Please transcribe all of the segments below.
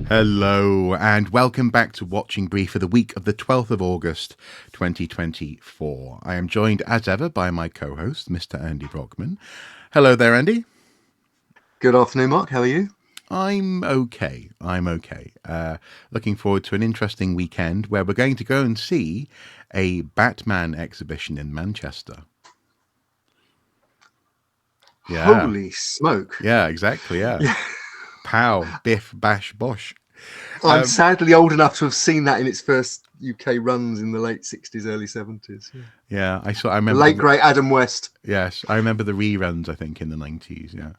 Hello and welcome back to Watching Brief for the week of the 12th of August 2024. I am joined as ever by my co-host, Mr. Andy Brockman. Hello there, Andy. Good afternoon, Marc. How are you? I'm okay. Looking forward to an interesting weekend where we're going to go and see a Batman exhibition in Manchester. Yeah. Holy smoke. Yeah, exactly. Yeah. Pow, biff, bash, bosh. I'm sadly old enough to have seen that in its first UK runs in the late 60s, early 70s. Yeah, I The remember late, great Adam West. Yes, I remember the reruns, I think, in the 90s. Yeah.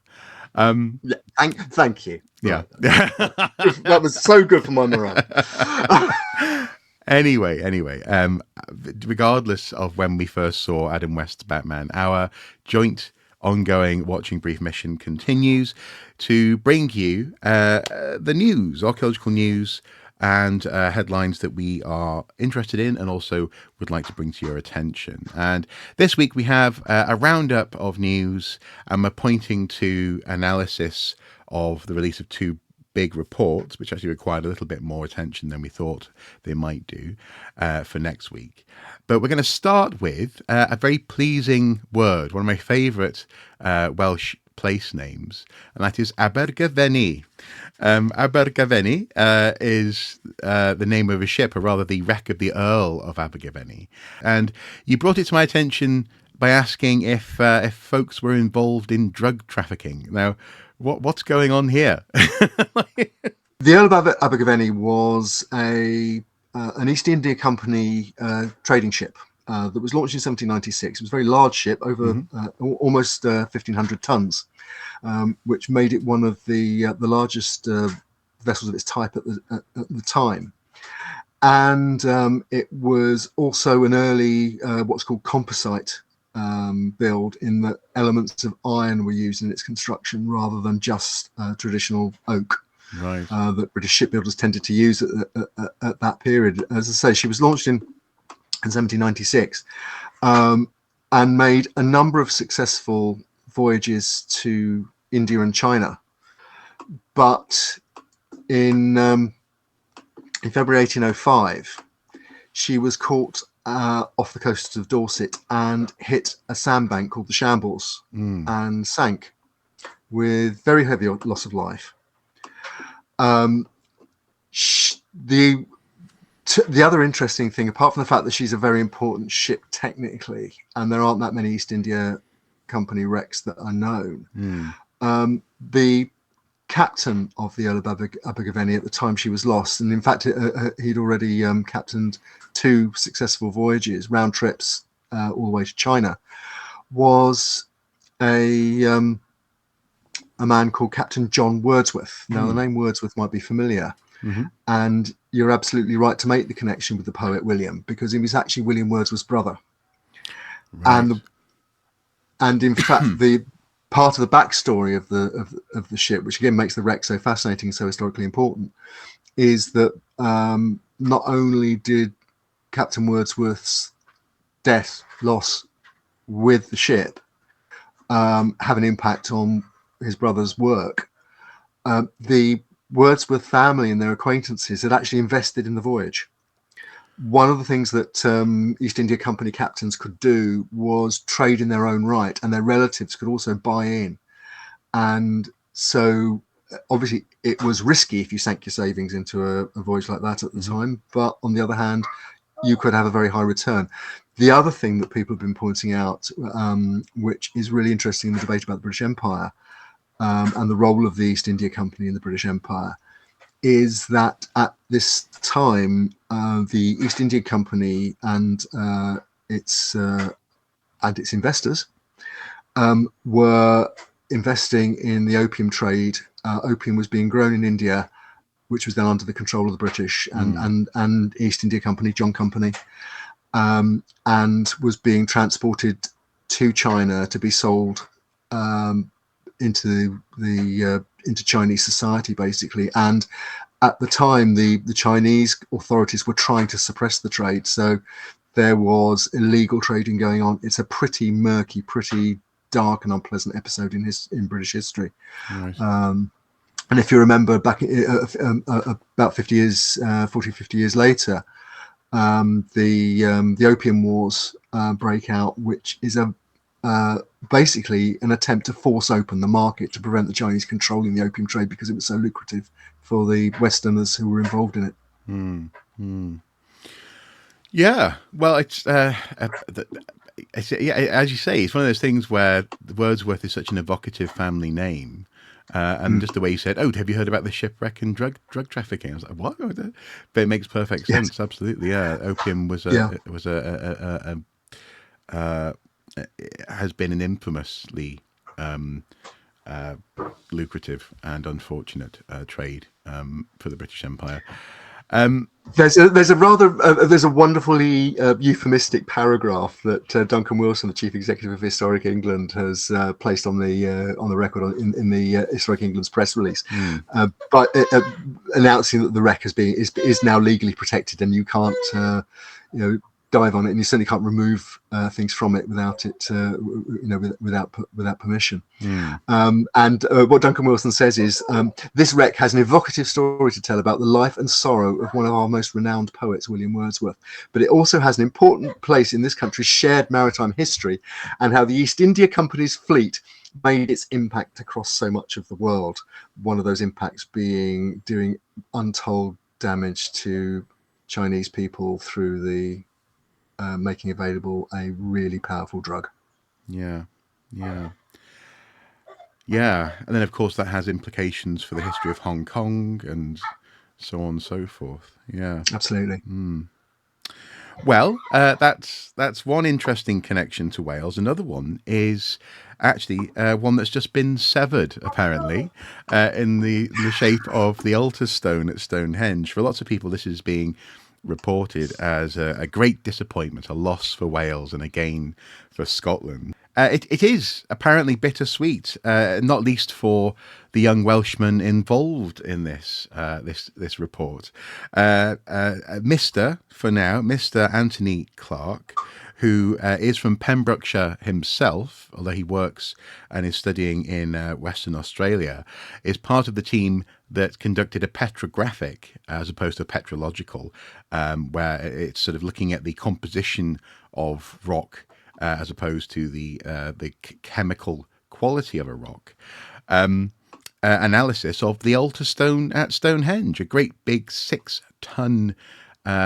Thank you. Yeah. Right. That was so good for my morale. Anyway, regardless of when we first saw Adam West's Batman, our joint ongoing Watching Brief mission continues to bring you the news, archaeological news, and headlines that we are interested in and also would like to bring to your attention. And this week we have a roundup of news, and we're pointing to analysis of the release of two big reports, which actually required a little bit more attention than we thought they might do for next week. But we're going to start with a very pleasing word, one of my favourite Welsh place names, and that is Abergavenny. Abergavenny is the name of a ship, or rather the wreck of the Earl of Abergavenny. And you brought it to my attention by asking if folks were involved in drug trafficking. Now, what's going on here? The Earl of Abergavenny was an East India Company trading ship that was launched in 1796. It was a very large ship, over almost 1,500 tons, which made it one of the largest vessels of its type at the time. And it was also an early what's called composite build, in that elements of iron were used in its construction rather than just traditional oak. Right. That British shipbuilders tended to use at that period. As I say, she was launched in 1796 and made a number of successful voyages to India and China. But in February 1805, she was caught off the coast of Dorset and hit a sandbank called the Shambles and sank with very heavy loss of life. The other interesting thing, apart from the fact that she's a very important ship technically, and there aren't that many East India Company wrecks that are known, the captain of the Earl of Abergavenny at the time she was lost, and in fact he'd already captained two successful voyages, round trips all the way to China, was a man called Captain John Wordsworth. Now, the name Wordsworth might be familiar, and you're absolutely right to make the connection with the poet William, because he was actually William Wordsworth's brother. Right. And in fact, the part of the backstory of the ship, which again makes the wreck so fascinating, so historically important, is that not only did Captain Wordsworth's loss with the ship have an impact on his brother's work, the Wordsworth family and their acquaintances had actually invested in the voyage. One of the things that East India Company captains could do was trade in their own right, and their relatives could also buy in. And so obviously it was risky if you sank your savings into a voyage like that at the time, but on the other hand, you could have a very high return. The other thing that people have been pointing out, which is really interesting in the debate about the British Empire and the role of the East India Company in the British Empire, is that at this time, the East India Company and its investors were investing in the opium trade. Opium was being grown in India, which was then under the control of the British and East India Company, John Company, and was being transported to China to be sold into Chinese society, basically. And at the time, the Chinese authorities were trying to suppress the trade, so there was illegal trading going on. It's a pretty murky, pretty dark and unpleasant episode in British history. Right. And if you remember back about 50 years, 40, 50 years later, the Opium Wars break out, which is basically an attempt to force open the market to prevent the Chinese controlling the opium trade because it was so lucrative for the Westerners who were involved in it. Yeah, well, yeah, as you say, it's one of those things where Wordsworth is such an evocative family name, and just the way you said, "Oh, have you heard about the shipwreck and drug trafficking?" I was like, "What?" But it makes perfect Yes. sense. Absolutely, yeah. Opium was Yeah. has been an infamously lucrative and unfortunate trade for the British Empire. There's a wonderfully euphemistic paragraph that Duncan Wilson, the chief executive of Historic England, has placed on the record in the Historic England's press release, but announcing that the wreck is now legally protected and you can't dive on it, and you certainly can't remove things from it without without permission. And what Duncan Wilson says is, this wreck has an evocative story to tell about the life and sorrow of one of our most renowned poets, William Wordsworth. But it also has an important place in this country's shared maritime history, and how the East India Company's fleet made its impact across so much of the world. One of those impacts being doing untold damage to Chinese people through the making available a really powerful drug. Yeah, yeah. Yeah, and then of course that has implications for the history of Hong Kong and so on and so forth. Yeah, Absolutely. Well, that's one interesting connection to Wales. Another one is actually one that's just been severed, apparently, in the shape of the altar stone at Stonehenge. For lots of people, this is being reported as a great disappointment, a loss for Wales and a gain for Scotland. It is apparently bittersweet, not least for the young Welshman involved in this report. Mr. Anthony Clark, who is from Pembrokeshire himself, although he works and is studying in Western Australia, is part of the team that conducted a petrographic as opposed to a petrological, where it's sort of looking at the composition of rock as opposed to the chemical quality of a rock. Analysis of the altar stone at Stonehenge, a great big 6-ton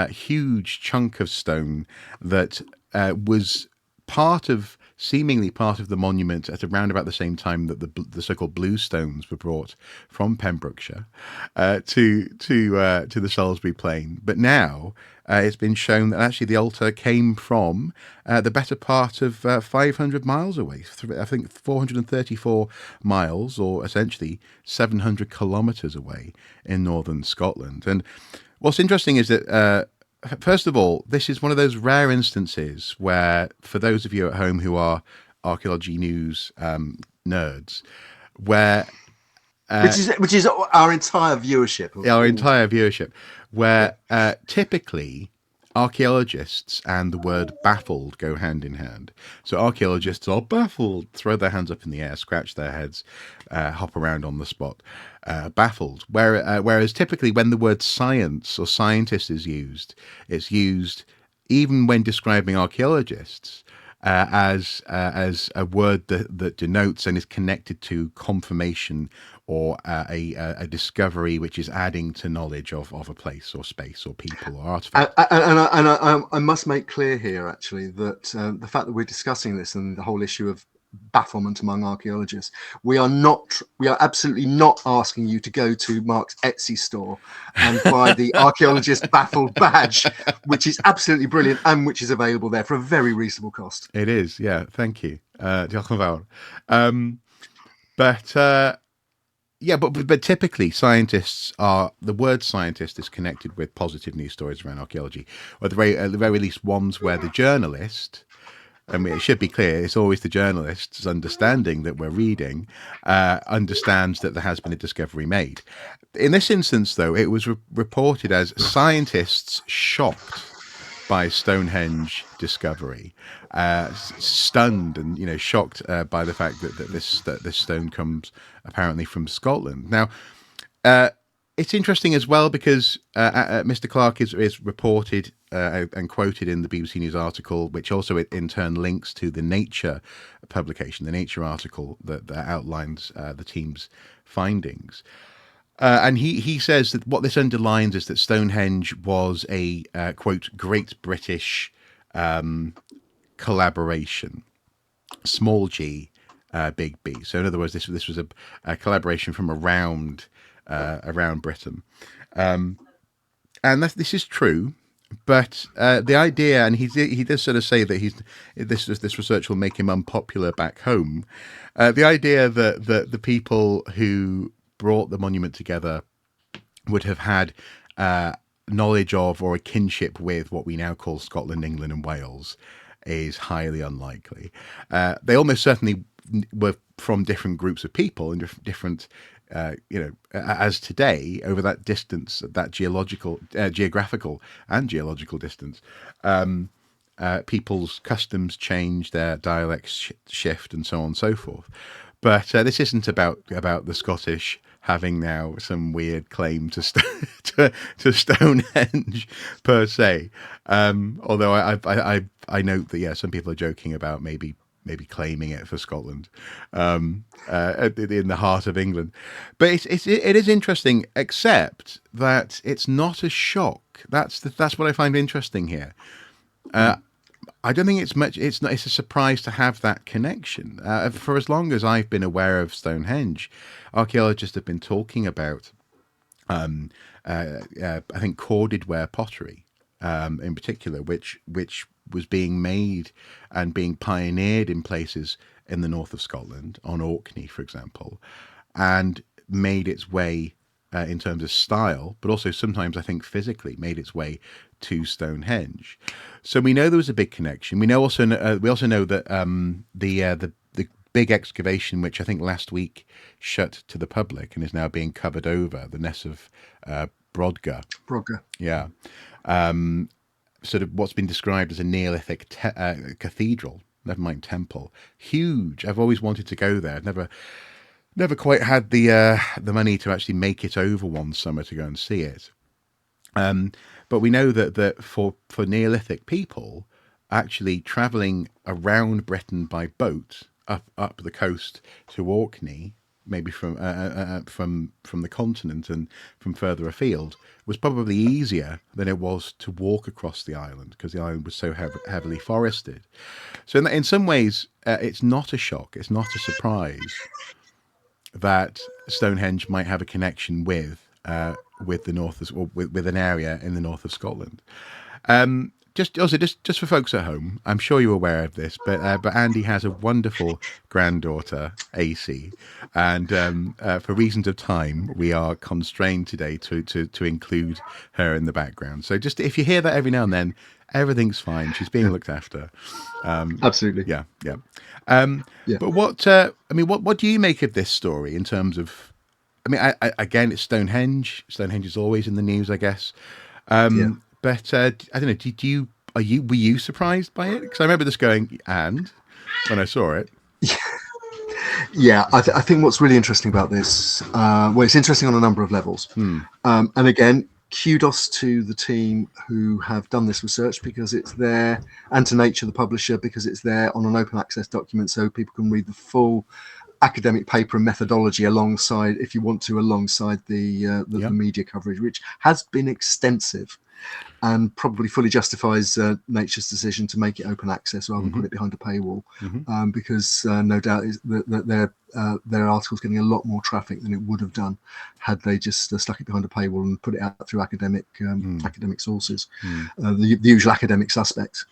huge chunk of stone that was seemingly part of the monument at around about the same time that the so-called blue stones were brought from Pembrokeshire to the Salisbury Plain. But now it's been shown that actually the altar came from the better part of 500 miles away. I think 434 miles, or essentially 700 kilometres away in northern Scotland. And what's interesting is that first of all, this is one of those rare instances where, for those of you at home who are archaeology news nerds, where which is our entire viewership. Where typically archaeologists and the word baffled go hand in hand. So archaeologists are baffled, throw their hands up in the air, scratch their heads, hop around on the spot, baffled. Whereas typically when the word science or scientist is used, it's used even when describing archaeologists as a word that denotes and is connected to confirmation or a discovery which is adding to knowledge of a place or space or people or artifact. And I must make clear here, actually, that the fact that we're discussing this and the whole issue of bafflement among archaeologists, we are absolutely not asking you to go to Marc's Etsy store and buy the archaeologist baffled badge, which is absolutely brilliant and which is available there for a very reasonable cost. It is, yeah. Thank you. Diolch yn fawr. But typically the word scientist is connected with positive news stories around archaeology, or at the very least ones where the journalist, I mean, it should be clear, it's always the journalist's understanding that we're reading, understands that there has been a discovery made. In this instance, though, it was reported as scientists shocked by Stonehenge discovery, stunned and shocked by the fact that this stone comes apparently from Scotland. Now, It's interesting as well because Mr. Clark is reported and quoted in the BBC News article, which also in turn links to the Nature publication, the Nature article that outlines the team's findings. And he says that what this underlines is that Stonehenge was a quote Great British collaboration, small g, big B. So in other words, this was a collaboration from around Britain, and this is true. But the idea, and he does sort of say that this research will make him unpopular back home. The idea that the people who brought the monument together would have had knowledge of or a kinship with what we now call Scotland, England, and Wales is highly unlikely. They almost certainly were from different groups of people and different as today, over that distance, that geographical and geological distance, people's customs change, their dialects shift, and so on and so forth. But this isn't about the Scottish having now some weird claim to Stonehenge per se. Although I note that some people are joking about maybe claiming it for Scotland, in the heart of England. But it is interesting, except that it's not a shock. That's what I find interesting here. I don't think it's much. It's a surprise to have that connection. For as long as I've been aware of Stonehenge, archaeologists have been talking about, I think, corded ware pottery, in particular, which was being made and being pioneered in places in the north of Scotland, on Orkney, for example, and made its way in terms of style, but also sometimes I think physically made its way to Stonehenge. So we know there was a big connection. We also know that the big excavation, which I think last week shut to the public and is now being covered over, the Ness of Brodgar. Yeah. Sort of what's been described as a Neolithic cathedral, never mind temple. Huge. I've always wanted to go there. I've never quite had the money to actually make it over one summer to go and see it. But we know that for Neolithic people, actually travelling around Britain by boat up the coast to Orkney, maybe from the continent and from further afield, was probably easier than it was to walk across the island, because the island was so heavily forested. So in some ways, it's not a shock, it's not a surprise that Stonehenge might have a connection with the north, or with an area in the north of Scotland. Just for folks at home, I'm sure you're aware of this, but Andy has a wonderful granddaughter, AC, and for reasons of time, we are constrained today to include her in the background. So just if you hear that every now and then, everything's fine. She's being looked after. Absolutely. Yeah. But what do you make of this story in terms of? I mean, again, it's Stonehenge. Stonehenge is always in the news, I guess. But I don't know. Were you surprised by it? Because I remember this going, and when I saw it. Yeah, I think what's really interesting about this, it's interesting on a number of levels. And again, kudos to the team who have done this research, because it's there, and to Nature, the publisher, because it's there on an open access document, so people can read the full academic paper and methodology alongside the media coverage, which has been extensive and probably fully justifies Nature's decision to make it open access rather than put it behind a paywall, because no doubt their article's getting a lot more traffic than it would have done had they just stuck it behind a paywall and put it out through academic sources, the usual academic suspects.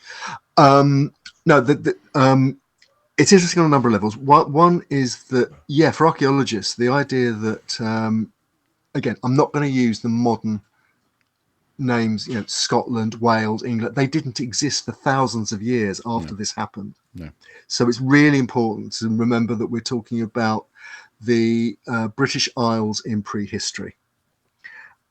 It's interesting on a number of levels. One is that, for archaeologists, the idea that, again, I'm not going to use the modern names, Scotland, Wales, England. They didn't exist for thousands of years after this happened. No. So it's really important to remember that we're talking about the British Isles in prehistory,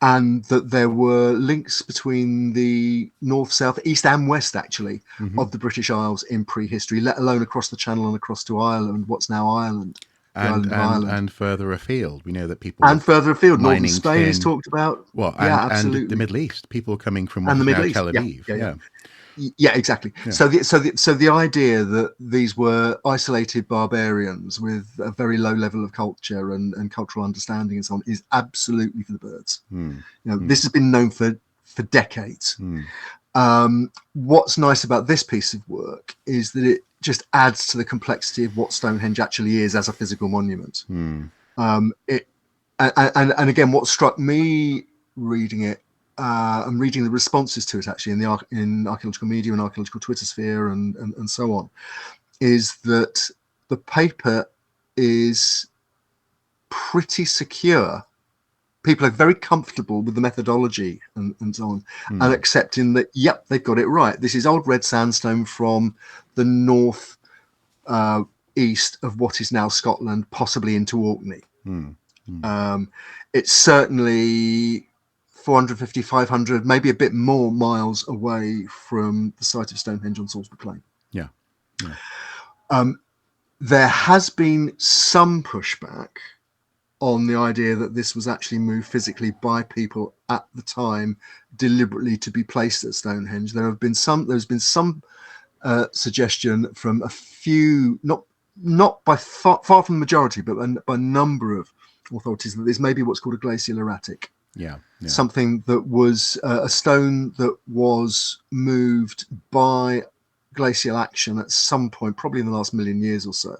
and that there were links between the north, south, east and west, actually, of the British Isles in prehistory, let alone across the Channel and across to Ireland, what's now Ireland. the island of Ireland. And further afield, we know that people were And further afield, northern mining Spain is tin. talked about. Well, Yeah, and the absolutely. Middle East, people coming from what And the is now Middle East. Tel Yeah, Aviv. yeah, Yeah, yeah. Yeah, exactly. yeah. So the idea that these were isolated barbarians with a very low level of culture and cultural understanding and so on is absolutely for the birds. This has been known for decades. What's nice about this piece of work is that it just adds to the complexity of what Stonehenge actually is as a physical monument. And again, what struck me reading it, and reading the responses to it actually in archaeological media and archaeological Twitter sphere and so on, is that the paper is pretty secure. People are very comfortable with the methodology and so on, and accepting that, yep, they've got it right. This is old red sandstone from the north east of what is now Scotland, possibly into Orkney. It's certainly 450, 500, maybe a bit more miles away from the site of Stonehenge on Salisbury Plain. Yeah. There has been some pushback on the idea that this was actually moved physically by people at the time, deliberately to be placed at Stonehenge. There's been some suggestion from a few, not by far from the majority, but by a number of authorities, that this may be what's called a glacial erratic. Yeah. Something that was a stone that was moved by glacial action at some point, probably in the last million years or so,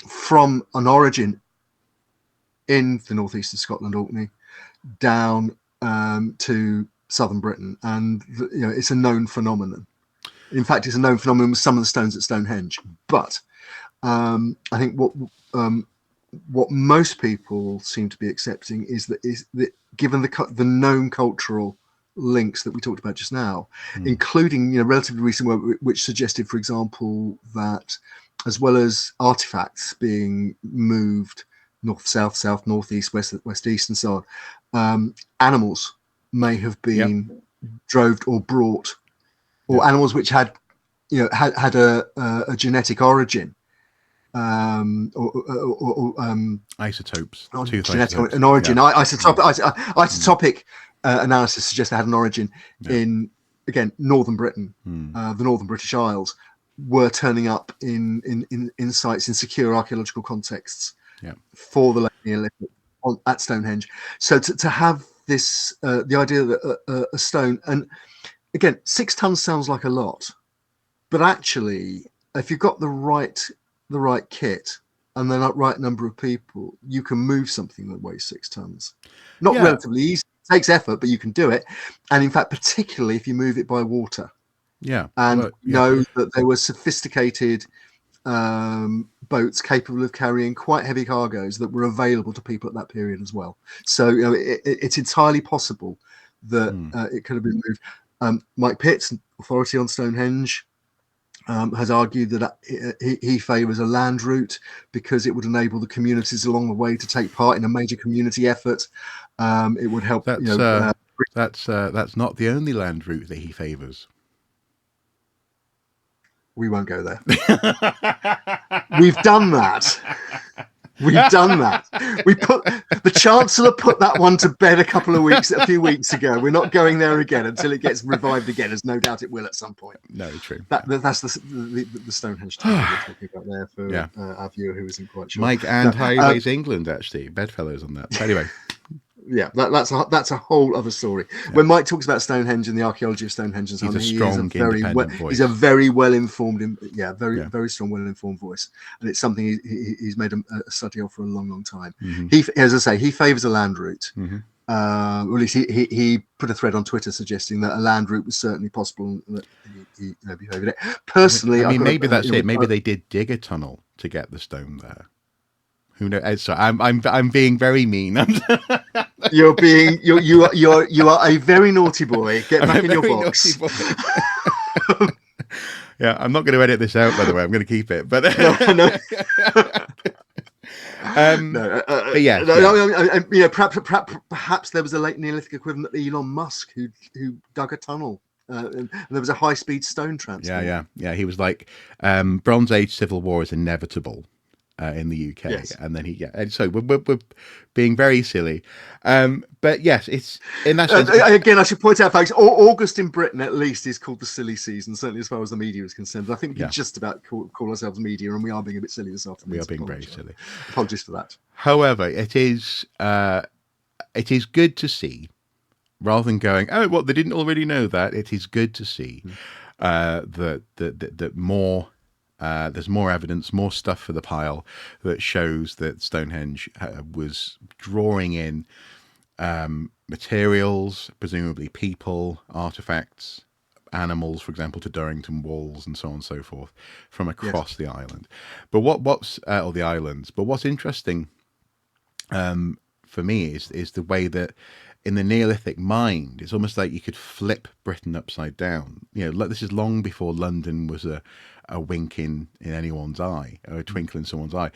from an origin in the northeast of Scotland, Orkney, down to southern Britain, and it's a known phenomenon. In fact, it's a known phenomenon with some of the stones at Stonehenge. But I think what most people seem to be accepting is that given the known cultural links that we talked about just now, including relatively recent work which suggested, for example, that as well as artifacts being moved north, south, northeast, west, east, and so on, animals may have been droved or brought, or animals which had a genetic origin, isotopes, an origin. Isotopic analysis suggests they had an origin in, again, northern Britain, the northern British Isles, were turning up in sites in secure archaeological contexts for the late Neolithic at Stonehenge. So to have this, the idea that a stone, and again, 6 tons sounds like a lot, but actually, if you've got the right kit and the right number of people, you can move something that weighs 6 tons. Not relatively easy. It takes effort, but you can do it. And in fact, particularly if you move it by water. And know that there were sophisticated boats capable of carrying quite heavy cargoes that were available to people at that period as well. So it's entirely possible that it could have been moved. Mike Pitts, authority on Stonehenge, has argued that he favours a land route because it would enable the communities along the way to take part in a major community effort. It would help. That's not the only land route that he favours. We won't go there. We've done that. We've done that. The Chancellor put that one to bed a few weeks ago. We're not going there again until it gets revived again, as no doubt it will at some point. No, true. That's the Stonehenge we're talking about there for our viewer who isn't quite sure. Mike and Highways England, actually, bedfellows on that. Anyway. Yeah, that's a whole other story. When Mike talks about Stonehenge and the archaeology of Stonehenge and so on, he's a very well informed, very strong, well informed voice, and it's something he's made a study of for a long time. He, as I say, he favours a land route. Or at least he put a thread on Twitter suggesting that a land route was certainly possible, and that he favoured it. Personally, I mean, maybe that's it. Maybe they did dig a tunnel to get the stone there. Who knows? So I'm being very mean. You are a very naughty boy. Get back in your box. Yeah, I'm not going to edit this out, by the way. I'm going to keep it. But no. Perhaps there was a late Neolithic equivalent of Elon Musk who dug a tunnel. And there was a high-speed stone transport. Yeah. He was like, Bronze Age civil war is inevitable. in the UK, Yes. and then and so we're being very silly, but yes, it's in that sense. Again, I should point out, folks, August in Britain at least is called the silly season, certainly as far as the media is concerned. I think we can just about call ourselves media, and we are being a bit silly this afternoon. We are being very silly. Apologies for that. However, it is good to see, rather than going, oh, what, they didn't already know that. It is good to see that more. There's more evidence, more stuff for the pile that shows that Stonehenge was drawing in materials, presumably people, artifacts, animals, for example, to Durrington walls and so on and so forth, from across the island. But what's or the islands? But what's interesting for me is the way that in the Neolithic mind, it's almost like you could flip Britain upside down. You know, this is long before London was a wink in anyone's eye, or a twinkle in someone's eye.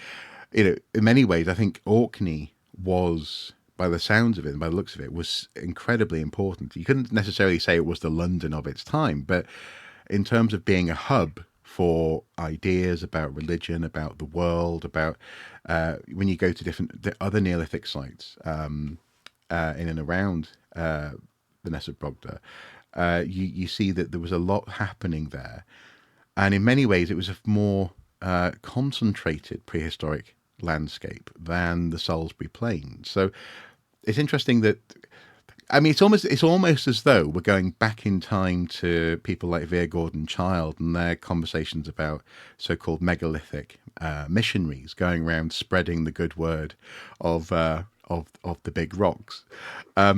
You know, in many ways, I think Orkney was, by the sounds of it and by the looks of it, was incredibly important. You couldn't necessarily say it was the London of its time, but in terms of being a hub for ideas about religion, about the world, about when you go to the other Neolithic sites in and around the Ness of Brogda, you see that there was a lot happening there. And in many ways, it was a more concentrated prehistoric landscape than the Salisbury Plain. So it's interesting that, I mean, it's almost as though we're going back in time to people like Vere Gordon Child and their conversations about so-called megalithic missionaries going around spreading the good word of the big rocks. I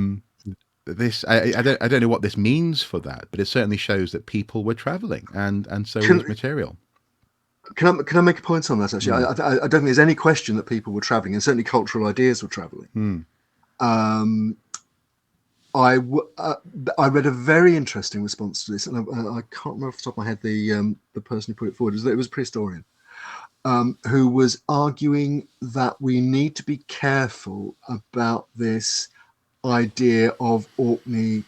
don't know what this means for that, but it certainly shows that people were traveling, and so was material. Can I make a point on that? Actually, I don't think there's any question that people were traveling, and certainly cultural ideas were traveling. I read a very interesting response to this, and I can't remember off the top of my head the person who put it forward. It was a prehistorian who was arguing that we need to be careful about this idea of Orkney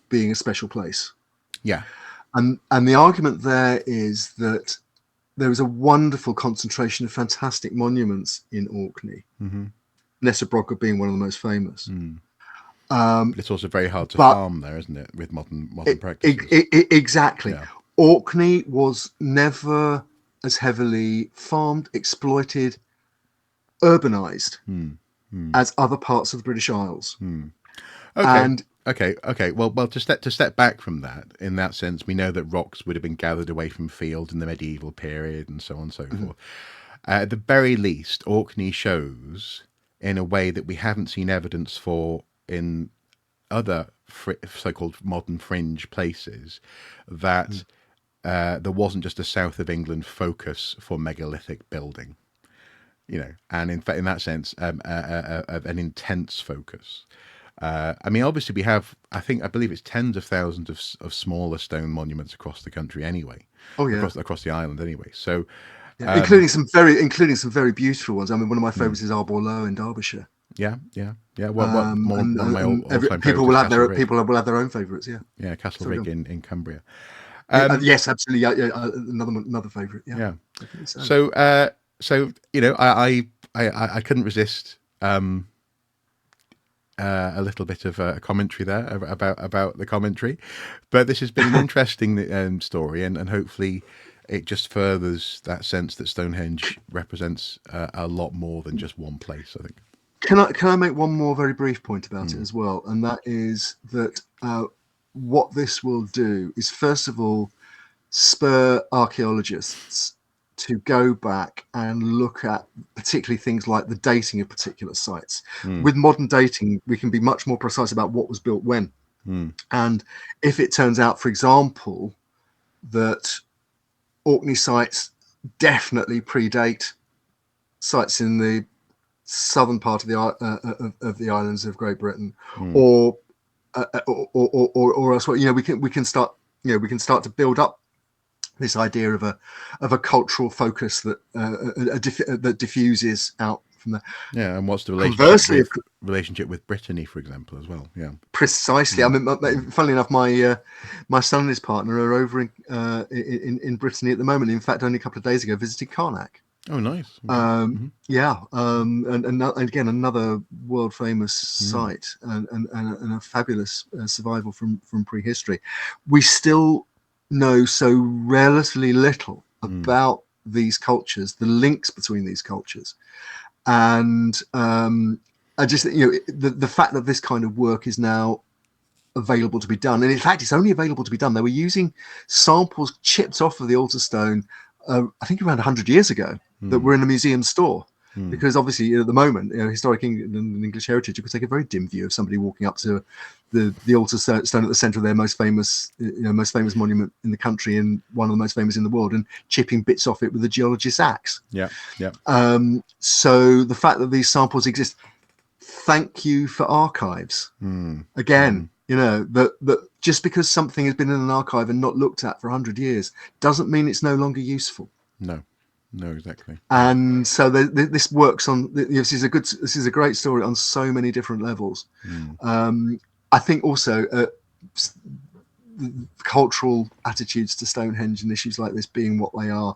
being a special place. Yeah. And the argument there is that there is a wonderful concentration of fantastic monuments in Orkney. Ness of Brogda being one of the most famous. But it's also very hard to farm there, isn't it, with modern practices? Exactly. Yeah. Orkney was never as heavily farmed, exploited, urbanized as other parts of the British Isles. Okay. Well, to step back from that, in that sense, we know that rocks would have been gathered away from fields in the medieval period, and so on and so forth. At the very least, Orkney shows, in a way that we haven't seen evidence for in other so-called modern fringe places, that there wasn't just a south of England focus for megalithic building. You know, and in fact, in that sense, an intense focus. I mean, obviously, we have, I believe it's tens of thousands of smaller stone monuments across the country anyway. Oh yeah, across the island anyway. So, including some very beautiful ones. I mean, one of my favourites is Arbor Low in Derbyshire. Yeah. One of my all-time people will have their own favourites. Yeah, Castle Rig in Cumbria. Yes, absolutely. Another favourite. Yeah. So you know, I couldn't resist a little bit of a commentary there about the commentary, but this has been an interesting story, and hopefully it just furthers that sense that Stonehenge represents a lot more than just one place, I think. Can I make one more very brief point about it as well, and that is that what this will do is, first of all, spur archaeologists to go back and look at particularly things like the dating of particular sites. With modern dating, we can be much more precise about what was built when. And if it turns out, for example, that Orkney sites definitely predate sites in the southern part of the islands of Great Britain, or elsewhere, you know, we can start to build up this idea of a cultural focus that that diffuses out from there. Yeah, and what's the relationship with Brittany, for example, as well? Yeah, precisely. I mean, funnily enough, my son and his partner are over in Brittany at the moment. In fact, only a couple of days ago, visited Karnak. Oh, nice. Okay. Mm-hmm. Yeah, and again another world famous site and a fabulous survival from prehistory. We still know so relatively little about these cultures, the links between these cultures, and I just the fact that this kind of work is now available to be done, and in fact it's only available to be done. They were using samples chipped off of the altar stone, I think around 100 years ago, that were in a museum store. Because obviously at the moment, historic England and English heritage, you could take a very dim view of somebody walking up to the altar stone at the centre of their most famous monument in the country and one of the most famous in the world, and chipping bits off it with a geologist's axe. Yeah, yeah. So the fact that these samples exist, thank you for archives. Again, that just because something has been in an archive and not looked at for 100 years doesn't mean it's no longer useful. No, exactly. And so this works on. This is a great story on so many different levels. I think also cultural attitudes to Stonehenge and issues like this being what they are,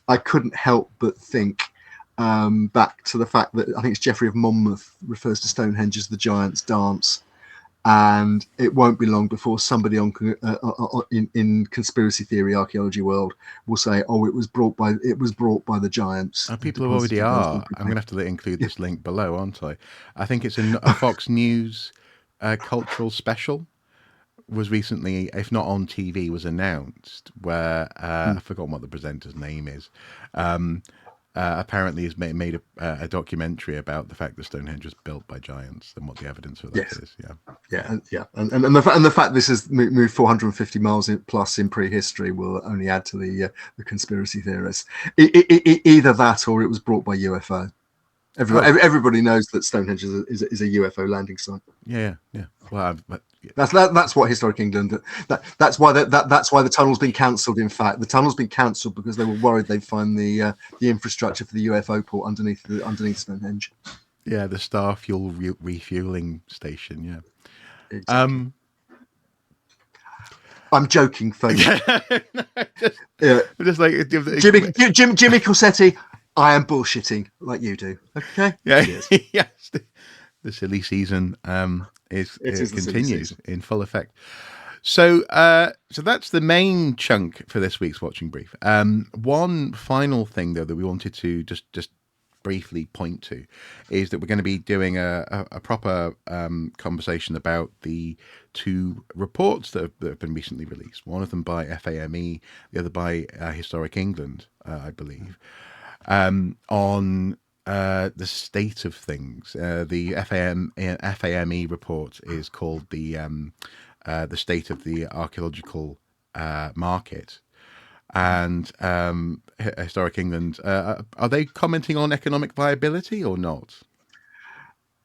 I couldn't help but think back to the fact that I think it's Geoffrey of Monmouth refers to Stonehenge as the giant's dance. And it won't be long before somebody in conspiracy theory archaeology world will say, "Oh, it was brought by the giants." People who already are. I'm going to have to include this link below, aren't I? I think it's a Fox News cultural special was recently, if not on TV, was announced where I've forgotten what the presenter's name is. Apparently has made a documentary about the fact that Stonehenge was built by giants and what the evidence for that is. And the fact this has moved 450 miles plus in prehistory will only add to the conspiracy theorists. Either that or it was brought by UFO. Everybody knows that Stonehenge is a UFO landing site. Yeah. Well, that's what historic England. That's why the tunnel's been cancelled. In fact, the tunnel's been cancelled because they were worried they'd find the infrastructure for the UFO port underneath Stonehenge. Yeah, the Star Fuel refueling station. Yeah. Exactly. I'm joking, folks. Just like Jimmy Corsetti. I am bullshitting like you do. Okay. Yeah. Yes. The silly season continues in full effect. So that's the main chunk for this week's Watching Brief. One final thing though that we wanted to just briefly point to is that we're going to be doing a proper conversation about the two reports that have been recently released. One of them by FAME, the other by Historic England, I believe, on the state of things. The FAME report is called the state of the archaeological market. And Historic England, are they commenting on economic viability or not?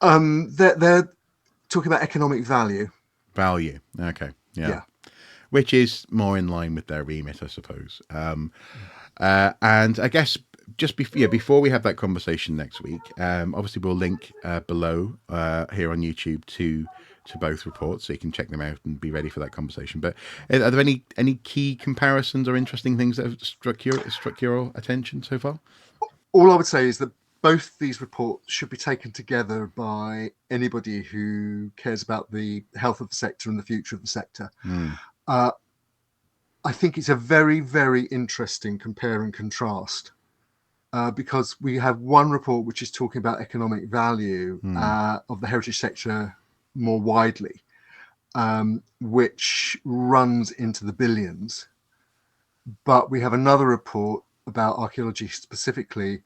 They're talking about economic value. Value, okay, yeah. Which is more in line with their remit, I suppose. And I guess just before we have that conversation next week, obviously we'll link below here on YouTube to both reports, so you can check them out and be ready for that conversation. But are there any key comparisons or interesting things that have struck your attention so far? All I would say is that both these reports should be taken together by anybody who cares about the health of the sector and the future of the sector. I think it's a very, very interesting compare and contrast. Because we have one report which is talking about economic value of the heritage sector more widely, which runs into the billions. But we have another report about archaeology specifically,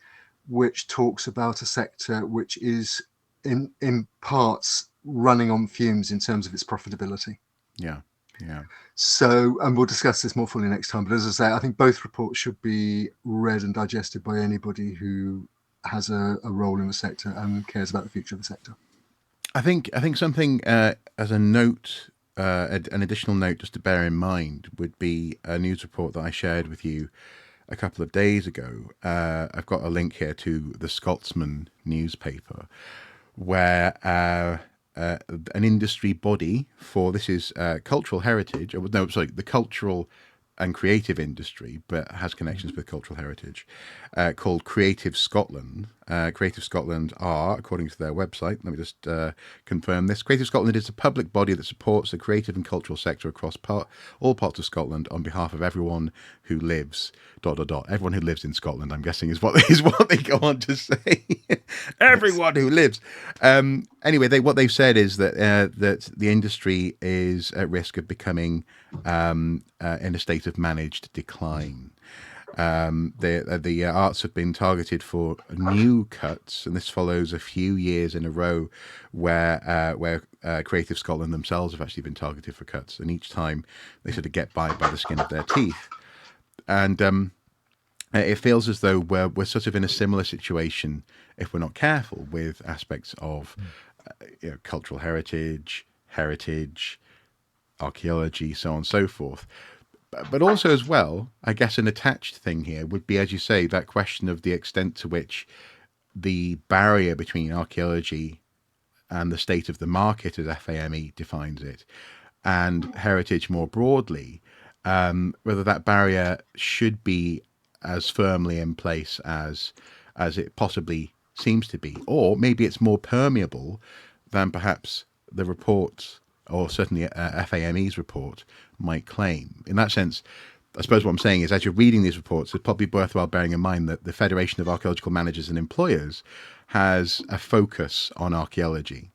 which talks about a sector which is in parts running on fumes in terms of its profitability. Yeah. So, and we'll discuss this more fully next time. But as I say, I think both reports should be read and digested by anybody who has a role in the sector and cares about the future of the sector. I think something as a note, an additional note just to bear in mind would be a news report that I shared with you a couple of days ago. I've got a link here to the Scotsman newspaper, where an industry body for this is cultural heritage. The cultural and creative industry, but has connections with cultural heritage, called Creative Scotland. Creative Scotland are, according to their website, let me just confirm this. Creative Scotland is a public body that supports the creative and cultural sector across all parts of Scotland on behalf of everyone who lives. ... Everyone who lives in Scotland, I'm guessing, is what they go on to say. Everyone who lives. Anyway, what they've said is that that the industry is at risk of becoming in a state of managed decline. The arts have been targeted for new cuts, and this follows a few years in a row where Creative Scotland themselves have actually been targeted for cuts, and each time they sort of get by the skin of their teeth. And it feels as though we're sort of in a similar situation if we're not careful with aspects of cultural heritage, archaeology, so on and so forth. But also as well, I guess an attached thing here would be, as you say, that question of the extent to which the barrier between archaeology and the state of the market, as FAME defines it, and heritage more broadly, whether that barrier should be as firmly in place as it possibly seems to be, or maybe it's more permeable than perhaps the report, or certainly FAME's report, might claim. In that sense, I suppose what I'm saying is, as you're reading these reports, it's probably worthwhile bearing in mind that the Federation of Archaeological Managers and Employers has a focus on archaeology.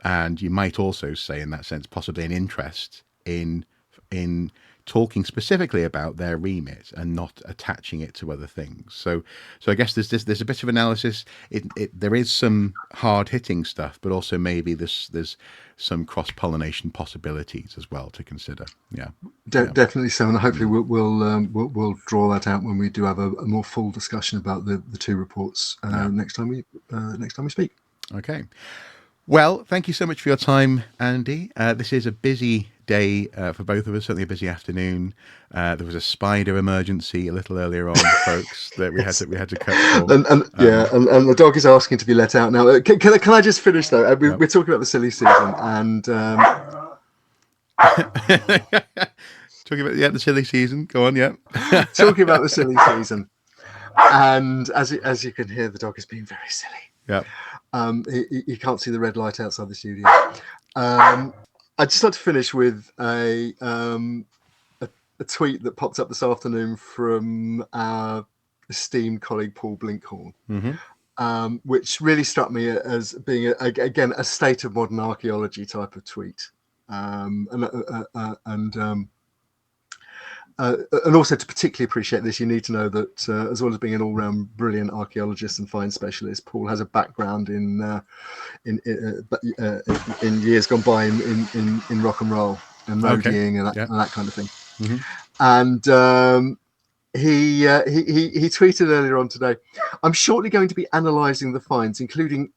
And you might also say, in that sense, possibly an interest in talking specifically about their remit and not attaching it to other things. So I guess there's a bit of analysis. There is some hard hitting stuff, but also maybe there's some cross pollination possibilities as well to consider. Yeah, definitely so, and hopefully we'll draw that out when we do have a more full discussion about the two reports next time we speak. Okay. Well, thank you so much for your time, Andy. This is a busy day for both of us, certainly a busy afternoon. There was a spider emergency a little earlier on, folks, that we had to cut for. And the dog is asking to be let out now. Can I just finish though? We're talking about the silly season, and talking about the silly season. Go on, yeah. Talking about the silly season, and as you can hear, the dog is being very silly. Yeah. He can't see the red light outside the studio. I'd just like to finish with a tweet that popped up this afternoon from our esteemed colleague Paul Blinkhorn, which really struck me as being again a state of modern archaeology type of tweet, and also to particularly appreciate this, you need to know that as well as being an all-round brilliant archaeologist and find specialist, Paul has a background in years gone by in rock and roll and roadieing and that kind of thing. And he tweeted earlier on today, "I'm shortly going to be analysing the finds, including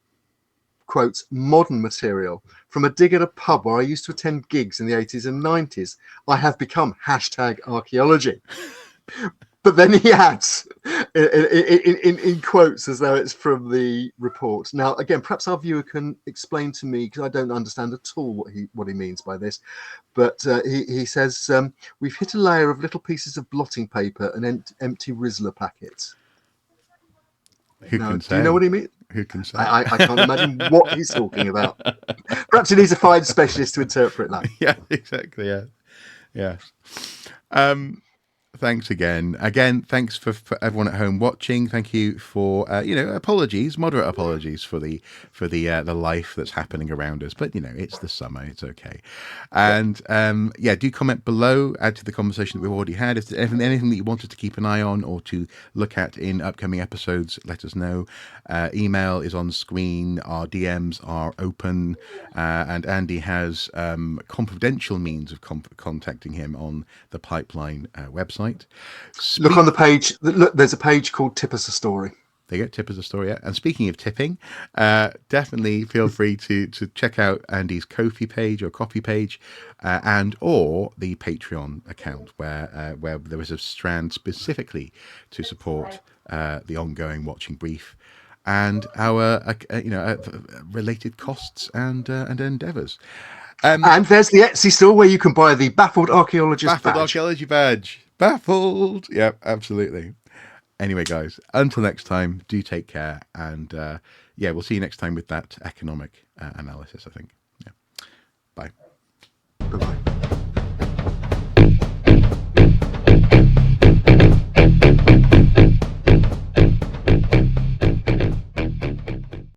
quotes modern material from a dig at a pub where I used to attend gigs in the 80s and 90s. I have become #archaeology." But then he adds in quotes as though it's from the report. Now, again, perhaps our viewer can explain to me, because I don't understand at all what he means by this. But he says, "We've hit a layer of little pieces of blotting paper and empty Rizzler packets." Who can say? Do you know what he means? Who can say? I can't imagine what he's talking about. Perhaps he needs a fine specialist to interpret that. Yeah, exactly. Yeah. Thanks again. Thanks for everyone at home watching. Thank you for apologies, moderate apologies for the life that's happening around us. But it's the summer, it's okay. And do comment below, add to the conversation that we've already had. If there's anything that you wanted to keep an eye on or to look at in upcoming episodes, let us know. Email is on screen. Our DMs are open, and Andy has confidential means of contacting him on the Pipeline website. Look on the page. Look, there's a page called "Tip Us a Story." There you go, tip us a story. And speaking of tipping, definitely feel free to check out Andy's Ko-fi page or Ko-fi page, and or the Patreon account where there is a strand specifically to support the ongoing Watching Brief and our related costs and endeavours. And there's the Etsy store where you can buy the Baffled Archaeologist Baffled badge. Archaeology badge. Baffled. Yep, absolutely. Anyway, guys, until next time, do take care. And yeah, we'll see you next time with that economic analysis, I think. Yeah. Bye.